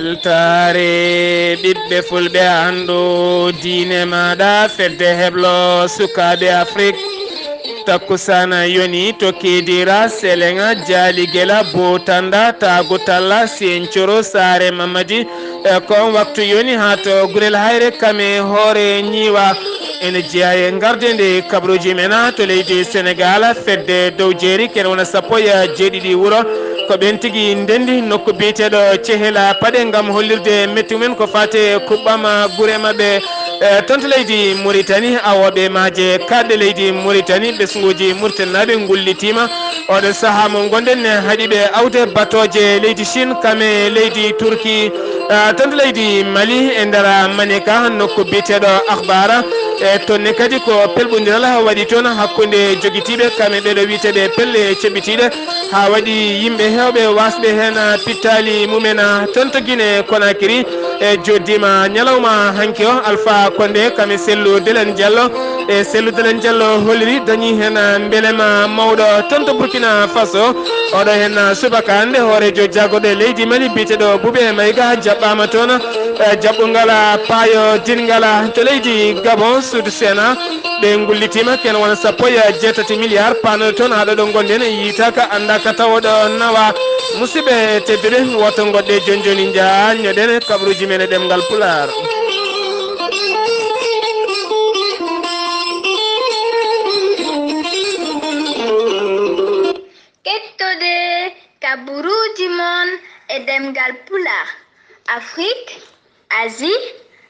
weltare ɓiɓɓe fulɓe andu diine maɗa fedde heblo sukaɓe Afrique takkusana yoni to kedira selenga jaligela botanda tagutalla sencoro sare mamadi kon waktu yoni hato gurel hayre kame hoore ñiwa ene jeeya garde nde kabruji mena to leydi Sénégal fedde dow jeeri ken wona sappo e jeeɗiɗi wuro ko ɓen tigui ndendi nokku biyeteɗo Cehela Paɗe gam hollirde metti mumen ko fate kuɓɓama guure mabɓe tonto leydi Mauritanie awoɓe maaje kadɗe leydi Mauritanie ɓesguji murtennaɓe gullitima oɗo saaha mo gonɗen haaɗiɓe awde batoje leydi Chine kame leydi Turki tonto leydi Mali e nder Manika nokku biyeteɗo Akhbara e tonne kadi ko pelɓodiral waɗi toon hakkude joguitiɓe kame ɓeɗo witeɓe pelle ceɓitiɗe ha waɗi yimɓe hewɓe wasɓe hen pittali mumen tonto Guinée Conakry e joddima ñalawma hanki o Alpha Condé kame Sellu Delen Diallo e Sellu Delen Diallo holliri dañi hen beelema mawɗo tonto Burkina Faso oɗo hen subaka hande hoorejo jaggoɗo leydi Mali biyeteɗo Boubé Maïga jaɓɓama toon jaɓɓugal paayo dingala to leydi Gabon Sud Sena ɓe gullitima ken wona sappo e 7 milliards panoɗo toon haɗo ɗo gonɗen yitaka andaka tawoɗo nawa musidɓe tedduɓe woto goɗɗe joni joni jañoɗen kabruji men e ɗemgal Pulaar. Kettode kaburuji mon e ɗemgal Pulaar. Afrique, Asie,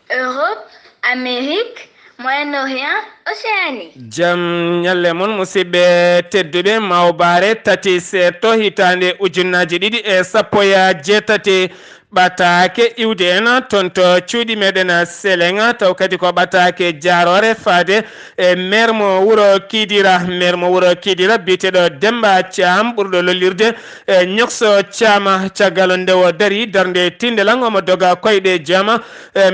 Europe, Amérique, Moyen-Orient, Océanie. Jam nyalle mon musidɓe tedduɓe mawbare tati seeto hitande ujunnaji ɗiɗi e sappo e jeetati ɓatake iwde en tonto cuuɗi meɗen Selenga taw kadi ko ɓatake jarore faade e maire mo wuuro Kidira biyeteɗo Demba Thiam ɓurɗo lollirde e ñokso Thiama caggal ndewo dari darde tindelan omo doga koyɗe jaama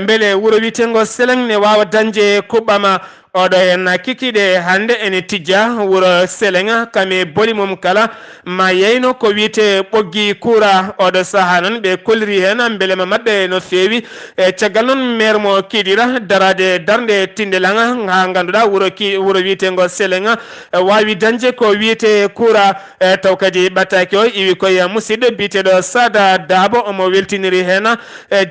beele wuuro wiyetengo Seleng ne wawa dañde kuɓɓama oɗo hen kikiɗe hande ene tijja wuuro Selenga kame boli mum kala ma yeyno ko wiyete ɓoggi kuura oɗo saaha noon ɓe kolliri hen beelema mabɓe no fewi e caggal noon maire mo Kidira darade darde tindelaga ha ganduɗa wuuro wiyetengo Selenga wawi dañde ko wiyete kuura taw kadi ɓattaki o iwi koye musidɗo biyeteɗo Sada Dabo omo weltiniri hen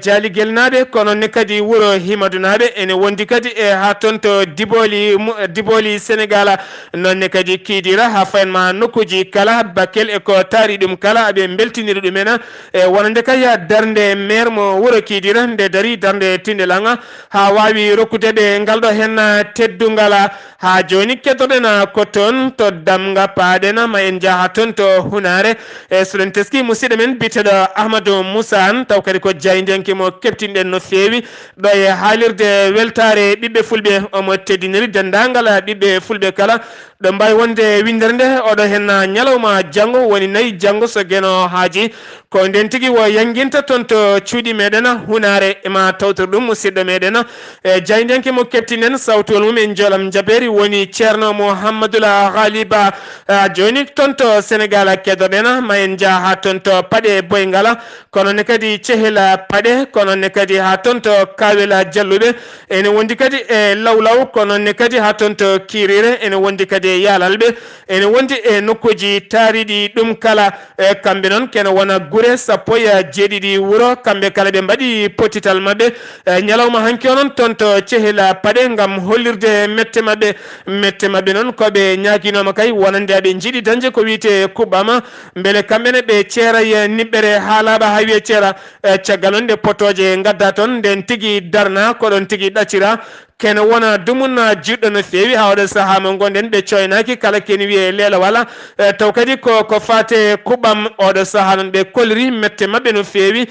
jaaliguel naɓe kono ne kadi wuuro Himadou naɓe ene wondi kadi e ha toon to Diboli Sénégal nonne kadi Kidira ha fayenma nokkuji kala Bakel e ko taari ɗum kala aɓe beltiniri ɗumen e wonande kaya darde maire mo wuuro Kidira nde dari darde tindelaga ha wawi rokkudeɓe ngalɗo hen teddungal ha joni kettoɗen ko toon to Damga paaɗen ma en jaaha toon to Hunare e soɗen teski musidɗo men biyeteɗo Ahmadou Moussa an taw kadi ko jaydenki mo keptinɗen no fewi ɗo e haalirde weltare ɓiɓɓe fulɓe omo teddiniri dendagal ɓiɓɓe fulɓe kala ɗo mbawi wonde windere nde oɗo hen ñalawma janggo woni nayyi janggo so gueno haaji ko nden tigui wo yanguinta toon to cuuɗi meɗen Hunare ema tawtor ɗum musidɗo meɗen e jaydenki mo keptinen sawtol mum en joolam jaberi woni ceerno Mouhamadoula Ghaliba joni toon to Sénégal keddoɗen ma en jaaha toon to Paɗe Boyngala kono ne kadi Cehela Paɗe kono ne kadi ha toon to Kawela Jalluɓe ene wondi kadi e Lawlaw kono ne kadi ha toon to Kirire ene wondi kadi e Yalalɓe ene wondi e nokkuji taariɗi ɗum kala e kamɓe noon kene wona guure sappo e jeeɗiɗi wuuro kamɓe kala ɓe mbaɗi potital mabɓe ñalawma hanki o noon toon to Cehela Paɗe gam hollirde mette mabɓe noon koɓe ñaguinoma kay wonande aɓe jiiɗi dañde ko wiyete kuɓɓama beele kamɓene ɓe ceera e niɓɓere haalaɓa ha wiye ceera caggal noon nde potoje gadda toon nden tigui darna koɗon tigui ɗaccira kene wona dumunna jiɗɗo no fewi ha oɗo saaha mo gonɗen ɓe coynaki kala kene wiye leela wala taw kadi ko fate kuɓɓam oɗo saaha noon ɓe kolliri mette mabɓe no fewi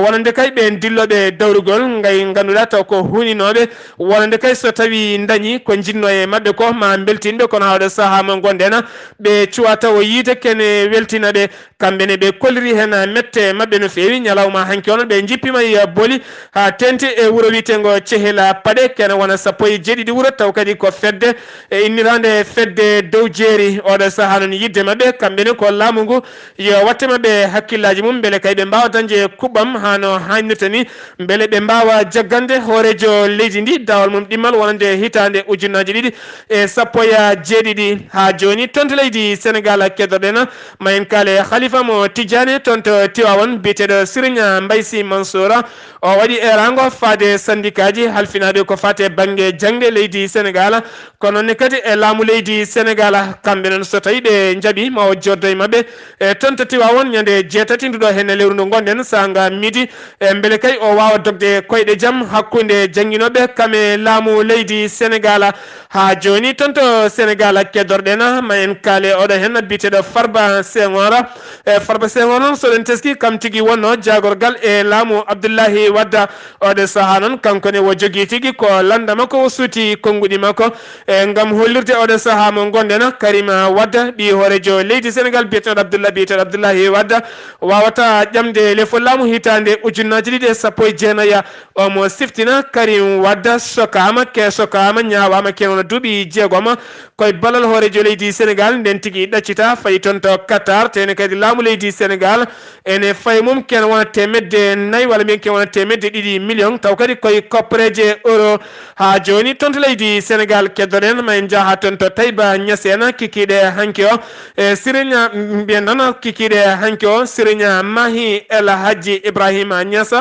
wonande kay ɓe dilloɓe dawrugol gay ganduɗa taw ko huninoɓe wonande kay so tawi dañi ko jinno e mabɓe ko ma beltinɓe kono ha oɗo saaha mo gonɗen ɓe cuwa taw yiide kene weltinaɓe kamɓene ɓe kolliri hen mette mabɓe no fewi ñalawma hanki on ɓe jippima e boli ha tenti e wuuro wiyetengo Cehela Paɗe kene wona ujunana sappo e jeeɗiɗi wuro taw kadi ko fedde e innirande fedde dow jeeri oɗo saaha noon yidde mabɓe kamɓene ko laamu ngu yo watte mabɓe hakkillaji mum beele kay ɓe mbawa dañde kuɓɓam hano hannirta ni beele ɓe mbawa jaggande hoorejo leydi ndi dawal mum ɗimmal wonande hitande ujunnaji ɗiɗi e sappo e jeeɗiɗi ha joni tonto leydi Sénégal keddoɗen ma en kaale Khalifa mo Tidiane tonto Tiwawon biyeteɗo Serigne Mbaye Sy Mansoura o waɗi erango faade syndicat ji halfinaɓe ko fate banggue jangde leydi Sénégal kono ne kadi e laamu leydi Sénégal kamɓe noon so tawi ɓe jaaɓi ma o joddo e mabɓe e tonto Tiwawon ñande jeetati nduɗo henne lewru ndu gonɗen sanga midi e beele kay o wawa dogde koyɗe jaam hakkude jangguinoɓe kame laamu leydi Sénégal ha joni tonto Sénégal keddorɗen ma en kaale oɗo hen biyeteɗo Farba Senghor e Farba Senghor noon soɗen teski kam tigui wonno jagorgal e laamu Abdoullahi Wadda oɗo saaha noon kankone wo jogui tigui ko landa makko o suuti konguɗi makko e gam hollirde oɗo saaha mo gonɗen Karima Wadda ɓi hoorejo leydi Sénégal biyeteɗo Abdoullahi Wadda wawata ƴamde lefol laamu hitande ujunnaji ɗiɗi e sappo e jeenaya omo siftina Karim Wadda sokama ñawama kenono duuɓi jeegom koye ballal hoorejo leydi Sénégal nden tigui ɗaccita fayi toon to Qatar tene kadi laamu leydi Sénégal ene fayi mum ken wona temedde nayyi walla mbiyen ken wona temedde ɗiɗi million taw kadi koye koppareje euro ha joni toon to leydi Sénégal keddoɗen ma en jaaha toon to Taïba Niassène kikiɗe hanki o e Serigne mbiyen noon kikiɗe hanki o Serigne Mahi El Hadji Ibrahima Niass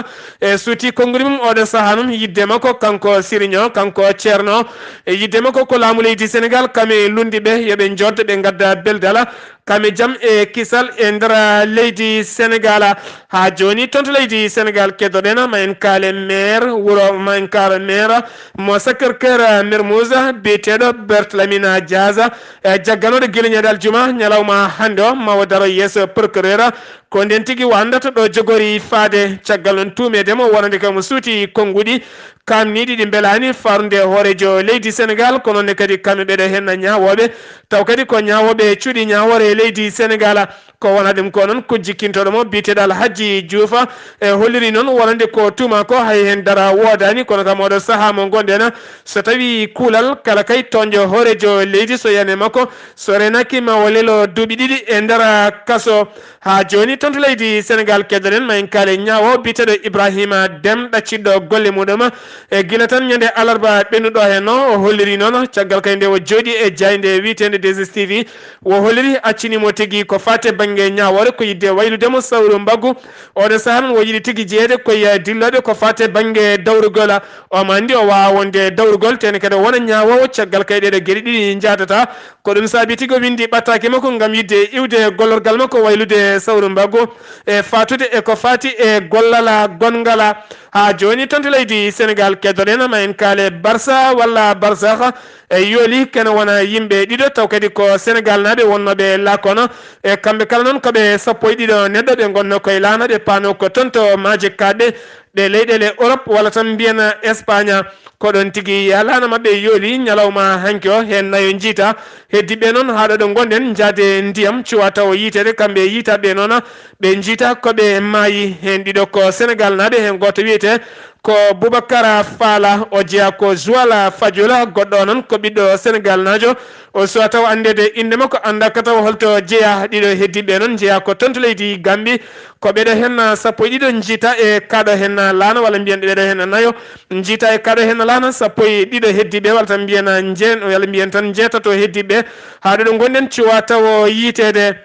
e suuti konnguli mum oɗo saaha num yidde makko kanko Serigne o kanko ceerno e yidde makko ko laamu leydi Sénégal kame lundi ɓe yoɓe joddo ɓe gadda beldala kame jaam e kisal e nder leydi Sénégal ha joni toon to leydi Sénégal keddoɗen ma en kaale maire wuro ma en kaala maire mo Sacré-Cœur Mermoz biyeteɗo Bertlamina Diaz e jagganoɗo guileñeɗe aljuma ñalawma hande o mawo daro yeeso procureur ko nden tigui wandata ɗo jogori faade caggal noon tumedemo wonande kamo suuti konguɗi kamniɗi ɗi belani farude hoorejo leydi Sénégal kono ne kadi kamɓe ɓeɗo hen ñawoɓe taw kadi ko ñawoɓe cuuɗi ñawore leydi Sénégal ko wona ɗum ko noon ko jikkintoɗo mo biyeteɗo Alhaji Diouf e holliri noon wonande ko tuma ko hay hen dara wodani kono kam oɗo saaha mo gonɗen so tawi kuulal kala kay tonjo hoorejo leydi so yani makko so renaki ma o lelo duuɓi ɗiɗi e nder kaso ha joni toon to leydi Sénégal keddoɗen ma en kaale ñawo biyeteɗo Ibrahima Dem ɗacciɗɗo golle muɗum e guila tan ñande alarba ɓennuɗo hen o holliri noon caggal kay nde o jooɗi e jayde wiitede 2STV wo holliri accinimo tigui ko fate banggue ñawore ko yidde wayludemo sawru mbaggu oɗo saaha noon wo yiiɗi tigui jeeyede koye dilloɓe ko fate banggue dawrugol omo andi o wawa wonde dawrugol tene kadi wona ñawowo caggal kay ɗeɗo gueɗe ɗiɗi jadata ko ɗum saabi tigui o windi ɓattake makko gam yidde iwde gollorgal makko waylude sawru mbaggu e fatude e ko fati e gollala gongala ha joni toon to leydi Sénégal keddoɗen ma en kaale Barça walla Barsakh e yooli kene wona yimɓe ɗiɗo taw kadi ko Sénégal naɓe wonnoɓe lakono e kamɓe kala noon koɓe sappo e ɗiɗo neɗɗo ɓe gonno koye laana ɓe paano ko toon to maaje kaɗɗe ɗe leyɗele Europe walla tan mbiyen Espagne koɗon tigui yalana mabɓe yooli ñalawma hanki o hen nayo jiita heddiɓe noon haɗo ɗo gonɗen jaade ndiyam cuwa taw yitede kamɓe yitaɓe noon ɓe jiita koɓe maayi hen ɗiɗo ko Sénégal naɓe hen goto wiyete ko Boubacara Fala o jeeya ko Joal Fadiola goɗɗo noon ko ɓiɗɗo Sénégal najo o suwa taw andede inde makko anda ka taw holto jeeya ɗiɗo heddiɓe noon jeeya ko toon to leydi Gambie ko ɓeɗo hen sappo e ɗiɗo jiita e kaɗo hen laana walla mbiyen ɓeɗo hen nayo jiita e kaɗo hen laana sappo e ɗiɗo heddiɓe walla tan mbiyen jeen walla mbiyen tan jeetato heddiɓe haɗo ɗo gonɗen cuwa taw yitede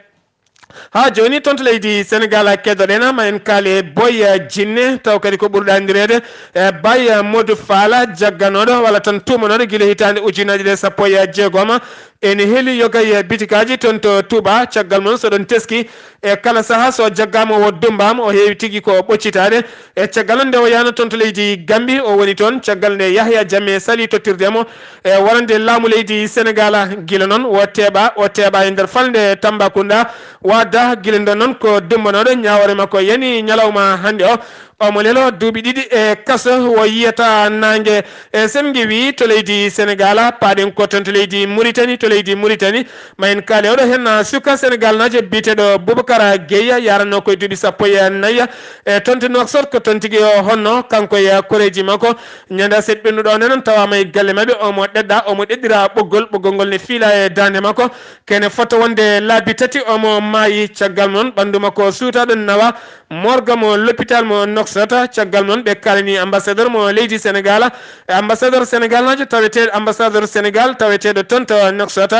ha joni toon to leydi Sénégal keddoɗen ma en kaale Boy Djiné taw kadi ko ɓurɗo andirede e Baye Modou Fala jagganoɗo walla tan tumanoɗo guila hitande ujunnaje ɗe sappo e jeegom ene heeli yogay bitikaji toon to Touba caggal mon soɗon teski e kala saaha so jaggama o dumbama o heewi tigui ko ɓoccitade e caggal nde o yano toon to leydi Gambie o woni toon caggal nde Yahya Jammeh sali tottirdemo e wonande laamu leydi Sénégal guila noon o teeɓa e nder falde Tambacounda wadda guila nden noon ko dumbanoɗo ñawore makko yani ñalawma hande o omo lelo duuɓi ɗiɗi e kaso wo yiyata nangue e semgi wi to leydi Sénégal paɗen ko ton to leydi Mauritanie ma en kaali oɗo hen suka Sénégal najo biteɗo Boubacar Gueye yaranno koye duuɓi 14 e tonti Nouakchott ko ton tigui o honno kanko e koreji makko ñanda seeɗ ɓennuɗo noon tawama e galle mabɓe omo ɗeɗɗa omo ɗeɗɗira ɓoggol ngol ne fiila e dande makko kene fota wonde laabi tati omo maayi caggal noon ɓandu makko suutaɗo nawa morga mo l'hôpital mo Nouakchott caggal noon ɓe kalani ambassadeur mo leydi Sénégal ambassadeur Sénégal najo taweteɗo ambassadeur Sénégal taweteɗo toon to Nouakchott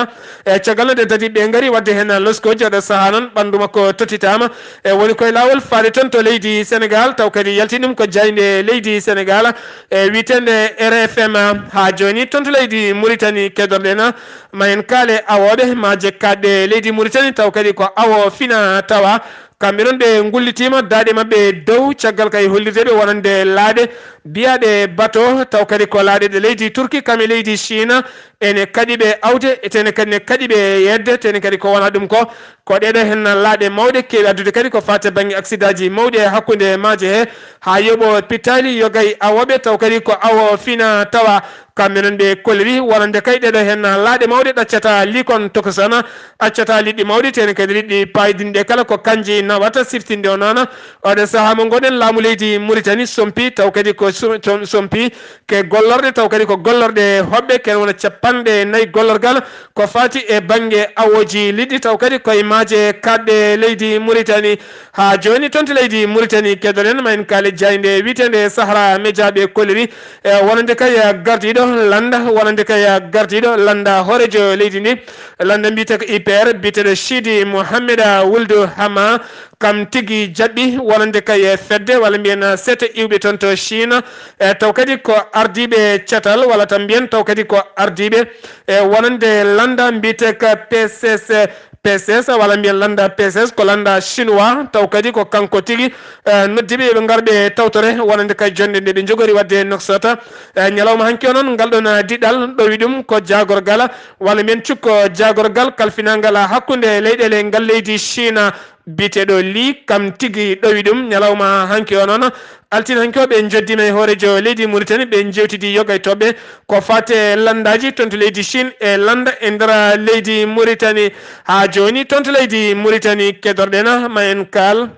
e caggal noon de dadi ɓe gaari wadde hen loskoji oɗo saaha noon ɓandu makko totitama e woni koye lawol faade toon to leydi Sénégal taw kadi yalti ɗum ko jayde leydi Sénégal e witende RFM ha joni toon to leydi Mauritanie kedorɗen ma en kaale awoɓe ma jekkadɗe leydi Mauritanie taw kadi ko awo fina tawa kamɓe noon ɓe gullitima daaɗe mabɓe dow caggal kay hollirdeɓe wonande laaɗe biyaɗe bateau taw kadi ko laaɗe ɗe leydi Turquie kamɓe leydi Chine ene kadi ɓe awde etene kadi ne kadi ɓe yedde tene kadi ko wona ɗum ko ɗeɗo hen laaɗe mawɗe keewi addude kadi ko fate banggue accident ji mawɗi e hakkude maaje he ha yooɓo pittali yogay awoɓe taw kadi ko awo fina tawa kamɓe noon ɓe kolliri wonande kay ɗeɗo hen laaɗe mawɗe ɗaccata likon tokosana accata liɗɗi mawɗi tene kadi liɗɗi payidinɗe kala ko kanji nawata siftinde o noon oɗo saaha mo gonɗen laamu leydi Mauritanie sompi taw kadi ko sompi ke gollorɗe taw kadi ko gollorɗe hoɓɓe ken wona 54 gollorgal ko fati e banggue awoji liɗɗi taw kadi koye maaje kadɗe leydi Mauritanie ha joni toon to leydi Mauritanie kedoɗen ma en kaali jayde witende Sahara Média ɓe kolliri e wonande kay gardiɗo landa wonande kay gardiɗo landa horejo leydi ndi landa mbiyete ko IPR biteɗo Chidi Mohamed Wuld Hama kam tigui jaɓɓi wonande kay fedde walla mbiyen sete iwɓe toon to Chine e taw kadi ko ardiɓe cetal walla tan mbiyen taw kadi ko ardiɓe e wonande landa mbiyete ko PSS walla mbiyen landa PSS ko landa chinois taw kadi ko kanko tigui noddiɓe ɓe garɓe tawtore wonande kay jonde nde ɓe jogori wadde Nouakchott ñalawma hanki o noon ngal ɗon diɗɗal ɗowi ɗum ko jagorgal walla mbiyen cukko jagorgal kalfinangal hakkude leyɗele ngal leydi Chine biteɗo li kam tigui ɗowi ɗum ñalawma hanki o noon altin hanki o ɓe joddima e hoorejo leydi Mauritanie ɓe jewtidi yogay toɓɓe ko fate landaji toon to leydi Chine e landa e nder leydi Mauritanie ha joni toon to leydi Mauritanie kedorɗen ma en kaal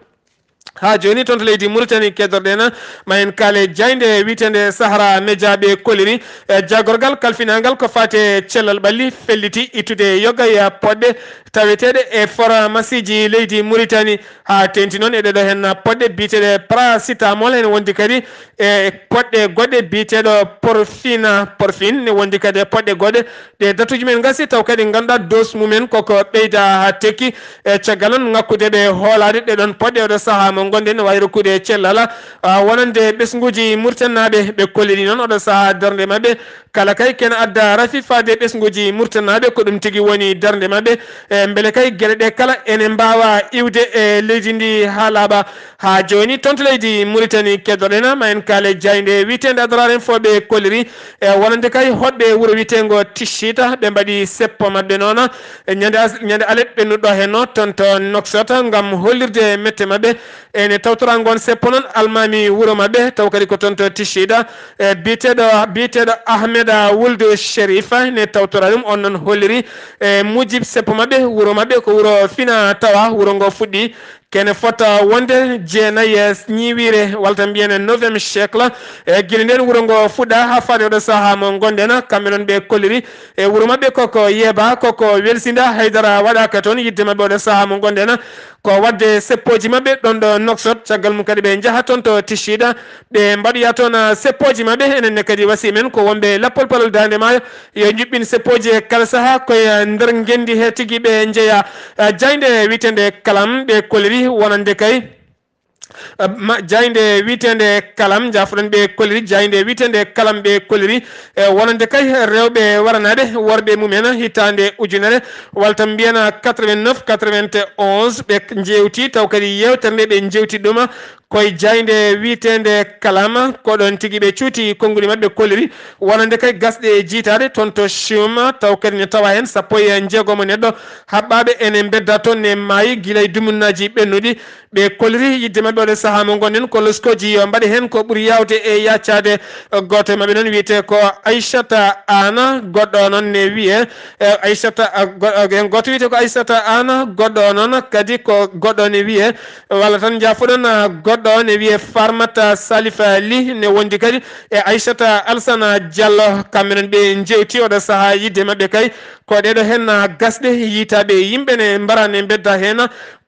ha joni toon to leydi Mauritanie kedorɗen ma en kaale jayde witende Sahara Média ɓe kolliri e jagorgal kalfinagal ko fate cellal ɓalli felliti ittude yogay poɗɗe taweteɗe e pharmacie ji leydi Mauritanie ha tenti noon e ɗeɗo hen poɗɗe biteɗe paracetamol ene wondi kadi e poɗɗe goɗɗe biteɗo porfine ne wondi kadi e poɗɗe goɗɗe ɗe datuji men gasi taw kadi ganduɗa dose mumen koko ɓeyda ha tekki e caggal noon ngakkudeɓe hoolade ɗeɗon poɗɗe oɗo saaha mo gonɗen ne wawi rokkude cellal wonande ɓesguji murtannaɓe ɓe kolliɗi noon oɗo saaha darde mabɓe kala kay ken adda rafi fade ɓesguji murtannaɓe ko ɗum tigui woni darde mabɓe e beele kay gueɗe ɗe kala ene mbawa iwde e leydi ndi ha laaɓa ha joni toon to leydi Mauritanie keddoɗen ma en kaale jayde witende adararen fo ɓe kolliri e wonande kay hoɗɓe wuuro witengo Tichita ɓe mbaɗi seppo mabɓe noon ñande alet ɓennuɗo henno toon to Nouakchott gam hollirde mette mabɓe ene tawtora gon seppo noon almami wuuro mabɓe taw kadi ko toon to Tichida e biteɗo Ahmed Wuld Sherif ne tawtora ɗum on noon holliri e mujib seppo mabɓe wuuro mabɓe ko wuuro fina tawa wuuro ngo fuɗɗi kene fota wonde jeenayi ñiwire walta mbiyene 9e siècle e guila nden wuuro ngo fuɗɗa ha faade oɗo saaha mo gonɗen kamɓe noon ɓe kolliri e wuuro mabɓe koko yeeba koko welsinda haydara waɗaka toon yidde mabɓe oɗo saaha mo gonɗen ko wadde seppoji mabɓe ɗon ɗo Nouakchott caggal mum kadi ɓe jaaha toon to Tichida ɓe mbaɗoya toon seppoji mabɓe enenne kadi wasi men ko wonɓe lappol palol dande maayo yo juɓɓin seppoji e kala saaha koye nder gendi he tigui ɓe jeeya jayde witende kalam ɓe kolliri wonande kay jayde witende kalam jafuɗen ɓe kolliri jayde witende kalam ɓe kolliri e wonande kay rewɓe waranade worɓe mumen hitande ujunere walta mbiyana 89 91 ɓe jewti taw kadi yewtere nde ɓe jewti ɗum koye jayde wiitende kalama ko ɗon tigi ɓe cuuti konnguli maɓɓe kolliri wonande kay gasɗe jiitade toon to chuma taw kadi ne tawa hen sappo e jeegomo neɗɗo haɓɓaɓe ene bedda toon ne maayi guilay dumunnaji ɓennuɗi ɓe kolliri yidde maɓɓe oɗo saaha mo gonɗen ko loskoji yo mbaɗe hen ko ɓuuri yawde e yaccade goto maɓɓe noon wiyete ko Aissata Ana goɗɗo noon ne wiye Aissata goto wiyete ko Aissata Ana goɗɗo noon kadi ko goɗɗo ne wiye walla tan jafoɗon goɗɗo ne wiye Farmata Salifa Ly ne wondi kadi e Aissata Alsana Diallo kamɓe noon ɓe jewti oɗo saaha yidde maɓɓe kay ko ɗeɗo hen gasɗe yitaɓe yimɓe ne mbarane bedda hen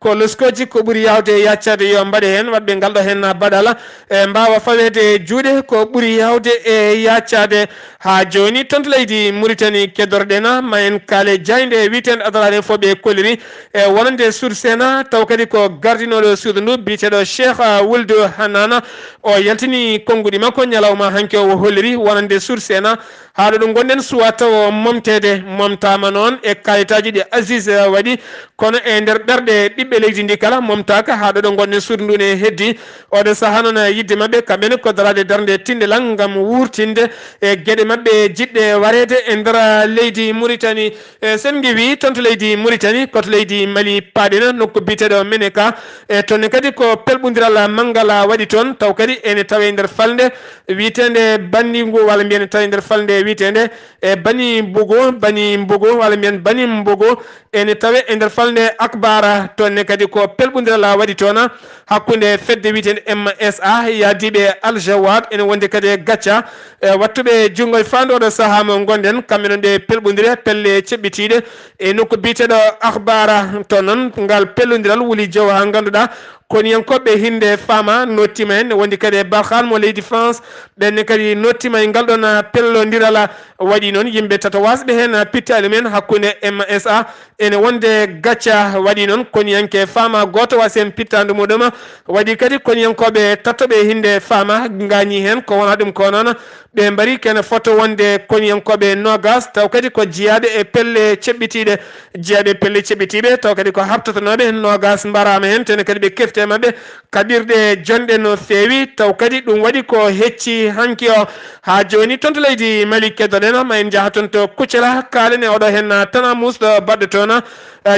ko loskoji ko ɓuuri yawde yaccade yo mbaɗe hen wadɓe ngalɗo hen baɗala e mbawa fawede juuɗe ko ɓuuri yawde e yaccade ha joni tonto leydi Mauritanie keddorɗena ma en kaale jayde witende adarade fo ɓe kolliri e wonande Sour Sena taw kadi ko gardinoɗo suudu ndu biteɗo Cheikh Wuldu Hanana o yaltini konnguɗi makko ñalawma hanke o holliri wonande Sour Sena haɗo ɗum gonɗen suwa taw momtede momtama noon e kayitaji ɗi Aziz waɗi kono e nder ɓerɗe ɓiɓɓe leydi ndi kala momtaka haɗo ɗo gonɗen suudu ndu ne heddi oɗo saaha noon yidde mabɓe kamɓene ko darade darde tindelan gam wurtinde e gueɗe mabɓe jiɗɗe warede e nder leydi Mauritanie sen gewi tonto leydi Mauritanie koto leydi Mali paɗena nokku biteɗo Menaka e tonne kadi ko pelɓodiral mangala waɗi toon taw kadi ene tawe nder falde witende bandigu walla mbiyen tawi nder falde witende e bani mbogo walla mbiyen bani mbogo ene tawe e nder falde akbara tonne kadi ko pelɓodiral waɗi toon hakkude fedde witende MSA yadiɓe Aljawad ene wonde kadi gacca wattuɓe jungo e fandu oɗo saaha mo gonɗen kamɓe noon ɓe pelɓodire pelle ceɓɓitiɗe e nokku biteɗo akbara to noon ngal pellodiral wuli jow ha ganduɗa koniyankoɓe hinde fama nottima en wondi kadi e Barkhane mo leydi France ɓenne kadi nottima e ngal ɗon pellodiral waɗi noon yimɓe tato wasɓe hen pittali men hakkude MSA ene wonde gacca waɗi noon koniyanke fama goto wasi hen pittandu muɗum waɗi kadi koniyankoɓe tattoɓe hinde fama gañi hen ko wona ɗum ko noon ɓe mbari kene photo wonde koniyankoɓe nogas taw kadi ko jiyaɓe e pelle ceɓɓitiɗe jiyaɓe pelle ceɓɓitiɓe taw kadi ko habtatonoɓe nogas mbarama hen tene kadi ɓe kefte maɓɓe kaɓirɗe jonɗe no fewi taw kadi ɗum waɗi ko hecci hanki o ha joni tonto leydi Mali keddoɗen ma en jaaha toon to Kuccela kalen e oɗo hen tana musɗo baɗɗo toon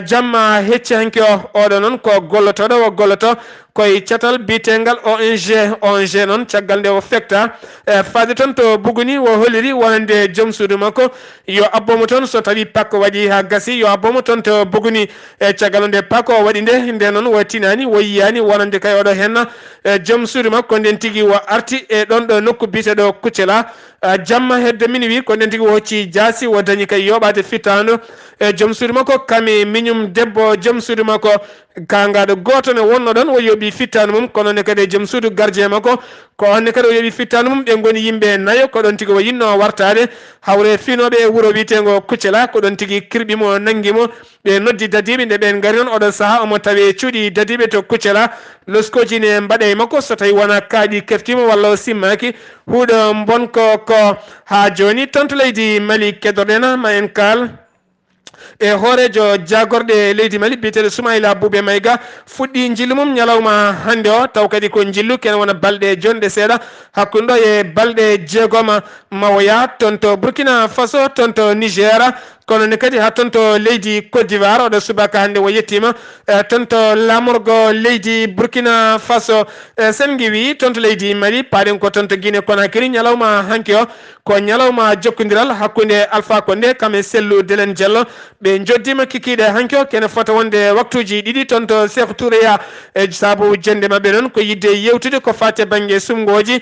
jamma hecci hanki o oɗo noon ko gollotoɗo o golloto koye catal bitengal ONG noon caggal nde o fekta fade toon to Buguni o holliri wonande joom suudu makko yo abbomo toon so tawi pakko waɗi ha gasi yo abbomo toon to Buguni e caggal nde pakko o waɗi nde noon wo tinani wo yiyani wonande kay oɗo hen joom suudu makko nden tigui wo arti e ɗon ɗo nokku biteɗo Kuccela jamma hedde minuit ko nden tigui wo hocci jaasi wo dañi kay yoɓade fittanu e joom suudu makko kami miñum debbo joom suudu makko kangaɗo goto ne wonno ɗon o yooɓi fittanu mum kono ne kadi joom suudu gardien makko ko onne kadi o yooɓi fittanu mum ɓe goni yimɓe nayo ko ɗon tigui o yinno wartade hawre finoɓe e wuuro witego Kuccela ko ɗon tigui kirɓimo nanguimo ɓe noddi dadiɓe nde ɓen gari noon oɗon saaha omo tawe cuuɗi dadiɓe to Kuccela loskoji ne mbaɗe e makko so tawi wona kaaɗi keftimo walla o simmaki huuɗo bonko ko ha joni tonto leydi Mali keddorɗen ma en kaal e hoorejo jagorɗe leydi Mali biyeteɗo Soumaïla Boubé Maïga fuɗɗi jillu mum ñalawma hande o taw kadi ko jillu kene wona balɗe jonɗe seeɗa hakkude ɗo e balɗe jeegom mawoya toon to Burkina Faso toon to Niger kono ne kadi ha toon to leydi Côte d'Ivoire oɗo subaka hande o yettima toon to lamorgo leydi Burkina Faso sen giwi toon to leydi Mali paɗen ko toon to Guinée Conakry ñalawma hanki o ko ñalawma jokkodiral hakkude Alpha Condé kam e Sellou Delen Diallo ɓe joddima kikiɗe hanki o kene fota wonde waktuji ɗiɗi toon to Cheikh Toureya e saabu jonde mabɓe noon ko yidde yewtude ko fate banggue sumgoji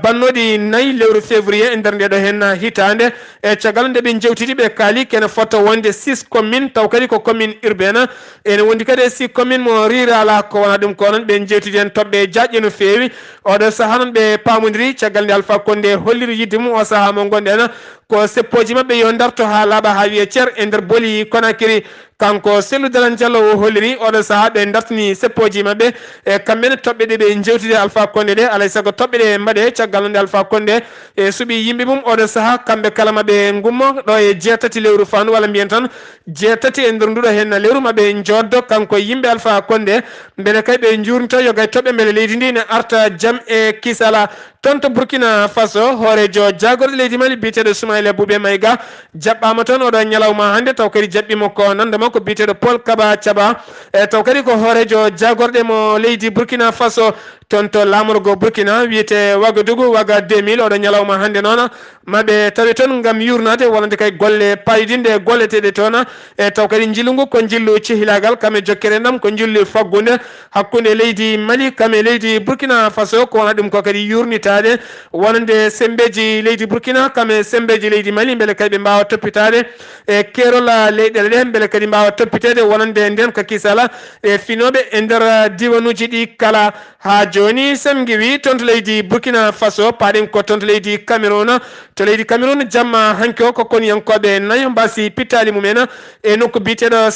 bannoɗi nayyi lewru février e nder ndeɗo hen hitande e caggal nde ɓe jewtidi ɓe kaali kene fota wonde 6 commune taw kadi ko commune urbaine ene wondi kadi e 6 commune mo rural ko wona ɗum ko noon ɓe jewtidi hen toɓɓe jaƴƴe no fewi oɗo saaha noon ɓe pamodiri caggal nde Alpha Condé holliri yidde mum o saaha mo gonɗen ko seppoji mabɓe yo darto ha laaɓa ha wiye ceer e nder booli Conakry kanko Sellu Dalan Diallo o holliri oɗo saha ɓe dartini seppoji mabɓe e kamɓene toɓɓe ɗe ɓe jewtide Alpha Condé ɗe alay sago toɓɓe ɗe mbaɗe caggal nde Alpha Condé e suuɓi yimɓe mum oɗo saha kamɓe kala maɓe gummo ɗo e jeetati lewru fandu walla mbiyen tan jeetati e nder nduɗo hen lewru maɓe joddo kanko yimɓe Alpha Condé beele kay ɓe jurnita yogay toɓɓe beele leydi ndi ne arta jaam e kisala toon to Burkina Faso hoorejo jagorɗo leydi Mali biteɗo Soumaïla Boubé Maïga jaɓɓama toon oɗo ñalawma hande taw kadi jaɓɓimo ko nandema ko biteɗo Paul Kaba Thiaba e taw kadi ko hoorejo jagorɗe mo leydi Burkina Faso toon to lamorgo Burkina wiyete Wagadugu Waga 2000 oɗo ñalawma hande noon maɓe tawi toon gam yurnade wonande kay golle payidinde golleteɗe toon e taw kadi jillugu ko jillu cihilagal kame jokkere ndam ko jillu faggude hakkude leydi Mali kame leydi Burkina Faso ko wona ɗum ko kadi yurnitade wonande sembeji leydi Burkina kame sembeji leydi Mali beele kadi ɓe mbawa toppitade e kerola leyɗele ɗe beele kadi mbawa toppitede wonande nden ka kisala e finoɓe e nder diwanuji ɗi kala ha joni samgiwi toon to leydi Burkina Faso paɗen ko toon to leydi Cameroun to leydi Cameroun jamma hanki o ko koniyankoɓe nayo mbasi pittali mumen e nokku biteɗo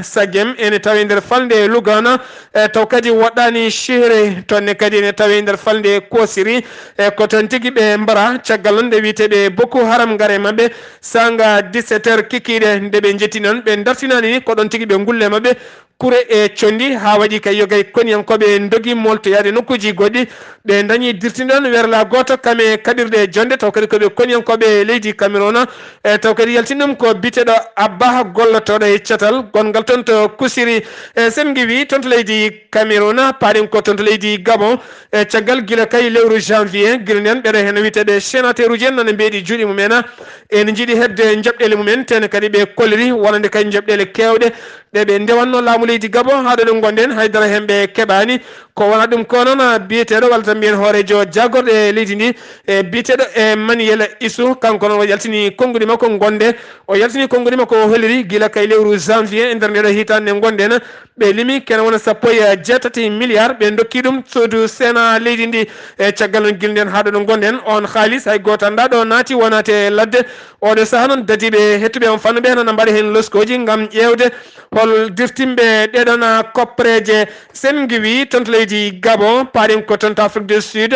Sagem ene tawi nder falde Lugana taw kadi woɗɗani Chéré tonne kadi ene tawi nder falde Kosiri e ko toon tigui ɓe mbara caggal noon nde wiyeteɓe Boko Haram gare mabɓe sanga 17h kikiɗe nde ɓe jetti noon ɓe dartinani ni ko ɗon tigui ɓe gulle mabɓe kure e condi ha waɗi kay yogay koniyankoɓe dogi moltoyade nokkuji goɗɗi ɓe dañi dirtiɗon werla goto kame kaɓirɗe jonde taw kadi koɓe koniyankoɓe leydi Cameroun e taw kadi yaltin ɗum ko biteɗo Abba gollotoɗo e catal gongal toon to Kusiri e sen giwi toon to leydi Cameroun paɗen ko toon to leydi Gabon e caggal guila kay lewru janvier guila nden ɓeɗo hen witeɓe sénateur uji en nane mbeɗi juuɗe mumen ene jiiɗi hebde jaɓɗele mumen tene kadi ɓe kolliri wonande kay jaɓɗele kewɗe ɗe ɓe ndewanno laamu leydi Gabon haɗo ɗe gonɗen haydara hen ɓe keɓani ko wona ɗum ko noon biyeteɗo walla tan mbiyen hoorejo jagorɗe leydi ndi e biyeteɗo e Manuel Issou kanko noon o yaltini konngudi makko gonde o yaltini konngudi makko o holliri guila kay lewru janvier e nder ndeɗo hitande gonɗen ɓe limi kene wona sappo e jeetati milliard ɓe dokki ɗum suudu sena leydi ndi e caggal noon guila nden haɗo ɗo gonɗen on haalis hay goto anda ɗo naati wonate ladde oɗo saaha noon dadiɓe hettuɓe on fannuɓe nana mbaɗa hen loskoji gam ƴewde hol dirtimɓe ɗeɗon koppreje sen giwi toon to leydi Gabon paɗen ko toon to Afrique du Sud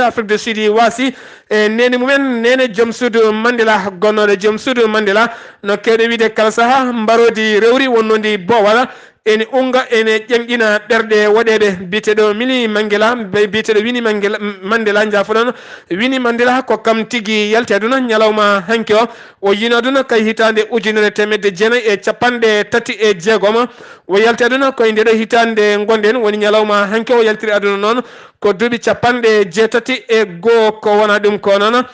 waasi e nene mumen nene joom suudu Mandela gonnoɗo joom suudu Mandela no kewɗe wiide kala saaha mbarodi rewri wonnodi bowal ene unga ene ƴamƴina ɓerɗe waɗeɓe biteɗo Mili Mangela biteɗo Winnie Mandela jafoɗon Winnie Mandela ko kam tigui yalti aduna ñalawma hanki o yino aduna kay hitande 1936 o yalti aduna koye ndeɗo hitande gonɗen woni ñalawma hanki o yaltiri aduna noon ko duuɓi 61 ko wona ɗum ko noon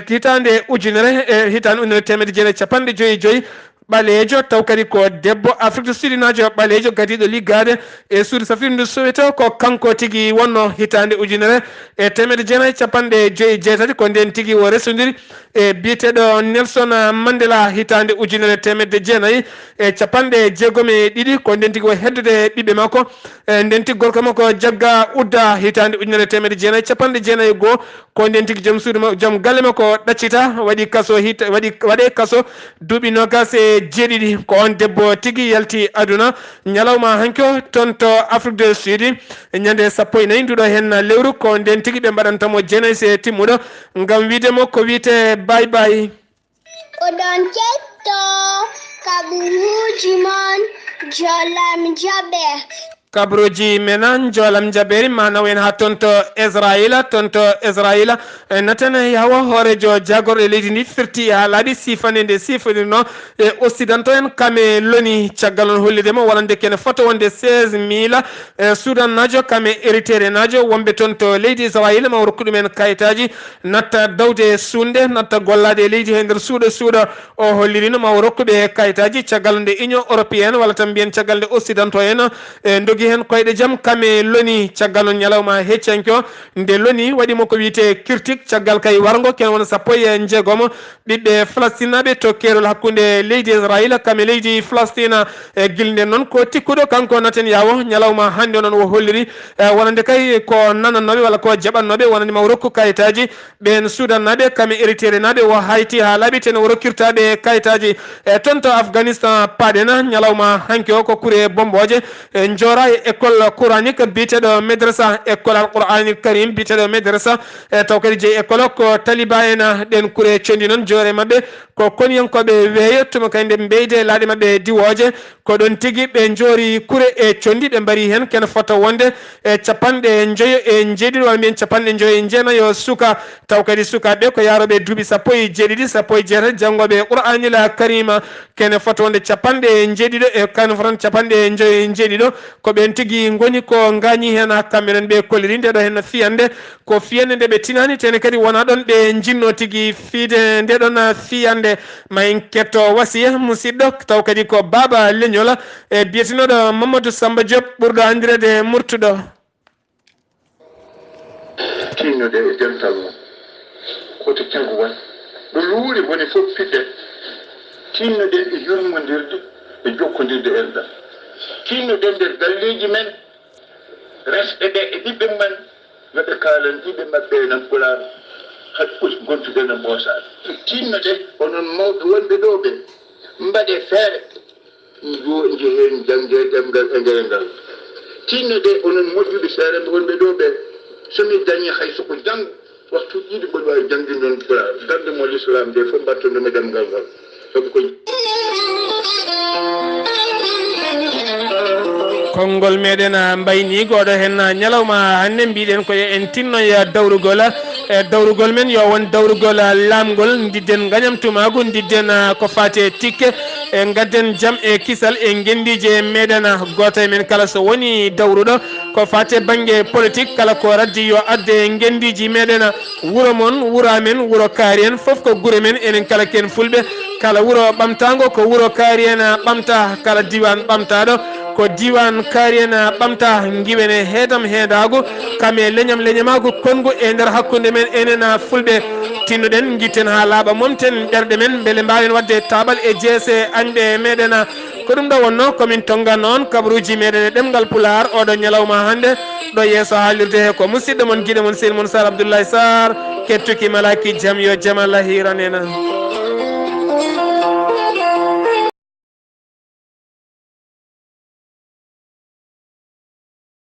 hitande ujunere hitande 1950 ɓalejo taw kadi ko debbo Afrique du Sud najo ɓalejo gadiɗo liggade e suudu safirdu Soweto ko kanko tigui wonno hitande ujunere e 1957 ko nden tigui o resodiri e biyeteɗo Nelson Mandela hitande ujunere 1960 e 62 ko nden tigui o heddude ɓiɓɓe makko nden tigui gorko makko Jagga Udda hitande ujunere 1991 ko nden tigui joom suudu makko joom galle makko ɗaccita waɗi kaso waɗe kaso duuɓi nogas jeeɗiɗi ko on debbo tigui yalti aduna ñalawma hanki o toon to Afrique du Sud ñande 14 nduɗo hen lewru ko nden tigui ɓe mbaɗantamo jeenayyi se timmuɗo gam wiidemo ko wiyete bye bye oɗon ketto kaɓuruji mon jolam jaɓe kabruji menan jolam jaɓeri manaw en ha toon to Israila natane yawa hoorejo jagorɗo leydi ndi firti ha laaɓi sifande nde sifanirno e occidentaux en kame loni caggal on hollidemo wonande kene foto wonde 16,000 Soudan najo kame héritere najo wonɓe toon to leydi Israila ma rokku ɗumen kayitaji natta dawde sunde natta gollade e leydi he nder suuɗo o hollirino ma rokkuɓe kayitaji caggal nde Union européenne walla tan mbiyen caggal nde occidentaux en dogi jogui hen koyɗe jaam kame loni caggal on ñalawma heccanko nde loni waɗimo ko wiyete critique caggal kay wargo ken wona sappo e jeegomo ɓiɓɓe falastinaɓe to kerol hakkude leydi israila kame leydi falastina e guilde noon ko tikkuɗo kanko naten yawo ñalawma hande noon o holliri wonande kay ko nanannoɓe walla ko jaɓannoɓe wonandema o rokku kayitaji ɓen sudannaɓe kame héritiére naɓe o hayti ha laaɓi ten o rokkirtaɓe kayitaji toon to afghanistan paɗena ñalawma hanki o ko kuure bomboje jora e école coranique biteɗo médrasa école alqouranil karim biteɗo médrasa taw kadi jeeyi école ko taliba en ɗen kuure condi noon joore mabɓe ko koniyankoɓe weeyo tuma kay nde mbeyde laaɗe mabɓe diwoje ko ɗon tigui ɓe joori kuure e condi ɓe mbari hen kene fota wonde e capanɗe joyo e jeeɗiɗi walla mbiyen capanɗe joyo e jeenayo suka taw kadi sukaɓe ko yaroɓe duuɓi sappo e jeeɗiɗi sappo e jeetati janggoɓe qouranil karima kene fota wonde capanɗe jeeɗiɗo e kane fotan capanɗe joyo e jeeɗiɗo ko ɓen tigui goni ko gañi hen kamɓe non ɓe kolliri ndeɗo hen fiyande ko fiyande nde ɓe tinani tene kadi wona ɗon ɓe jinno tigui fiide ndeɗon fiyande ma en ketto wasiya musidɗo taw kadi ko baba leñola e biyetenoɗo Mamadou Samba Diop ɓurɗo andirede murtuɗo tinnude e dental mum koto tagu wan ɗo luuri woni fof fiɗɗe tinnoɗen e yurmodirde e jokkodirde enɗam tinnoɗen nder galleji men resɓe ɓe e ɓiɓɓe men yoɓe kalan ɓiɓɓe maɓɓe nan pulaar hay gontuɗen e mboosaade tinnoɗen onon mawɓe wonɓe ɗo ɓe mbaɗe feere jehen jangde ɗemgal e nderengal tinnoɗe onon moƴƴuɓe feere ɓe wonɓe ɗo ɓe somi dañi hay soko jang waxtu ɗiɗi mboɗo wawi jangde noon pulaar darde mo l'islam de fof mbattondomi ɗemgal ngal sabu ko konngol meɗen mbayni goɗo hen ñalawma hande mbiɗen ko en tinnoya dawrugol e dawrugol men yo won dawrugol lamgol didden gañamtumagu didden ko fate tikke e gadden jaam e kisal e gendije meɗen goto e men kala so woni dawruɗo ko fate banggue politique kala ko raddi yo adde gendiji meɗen wuuro mon wuura men wuuro kaari en foof ko guure men enen kala ken fulɓe kala wuuro ɓamtago ko wuuro kaari en ɓamta kala diwan ɓamtaɗo ko diwan kaari en ɓamta giwene heedam heedago kame leñam leñamago kongo e nder hakkude men enen fulɓe tinnoɗen guitten ha laaɓa momten ɓerɗe men beele mbawen wadde taɓal e jeese añɓe meɗen ko ɗum ɗo wonno komin tonga noon kabaruji meɗen e ɗemgal pular oɗo ñalawma hande ɗo yeeso haalirde he ko musidɗo moon guiɗo moon seydi moon Sar Abdoulaye Sarr kettuki malaki jaam yo jaam Allah hiranena